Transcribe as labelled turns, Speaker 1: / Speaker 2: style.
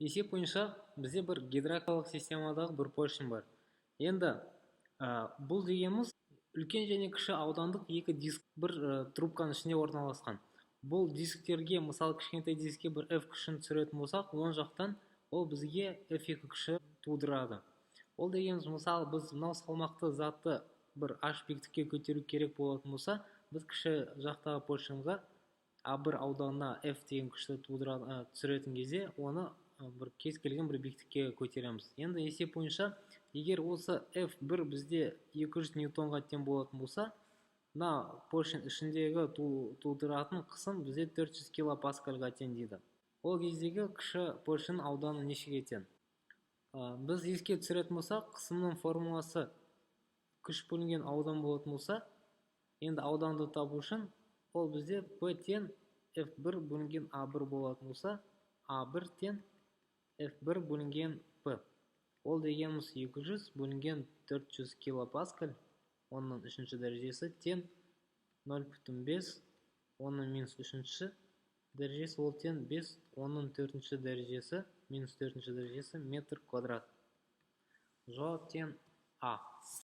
Speaker 1: Есеп бойынша бізде бір гидравликалық системадағы бір поршень бар. Енді бұл дегеніміз үлкен және кіші аудандық екі диск бір трубканың ішінде орналасқан. Бұл дисктерге, мысалы кішкентай дискке бір F күшін түсіретін болсақ, оң жақтан ол бізге F2 күші тудырады. Ол дегеніміз, мысалы біз мынау салмақты затты бір H биіктікке көтеру керек болатын болса, біз кіші жақтағы поршеньға A1 ауданына F деген күшті түсіретін кезде оны бір кез келген бір биіктікке көтереміз. Енді есеп бойынша, егер осы F1 бізде 200 ньютонға тең болатын болса, мына поршень ішіндегі тудыратын қысым бізде 400 килопаскальға тең дейді. Ол кездегі кіші поршень ауданы нешеге тең? Біз еске түсіретін болсақ, қысымның формуласы күш бөлінген аудан болатын болса, енді ауданды табу үшін ол бізде P тең F1 бөлінген A1 болатын болса, A1 тең F1 бөлінген P. Ол дегеніміз 200 бөлінген 400 килопаскаль, оның үшінші дәрежесі тең 0,5, оның минус үшінші дәрежесі, ол тең 5, оның төртінші дәрежесі, минус төртінші дәрежесі метр квадрат. Жауап тең А.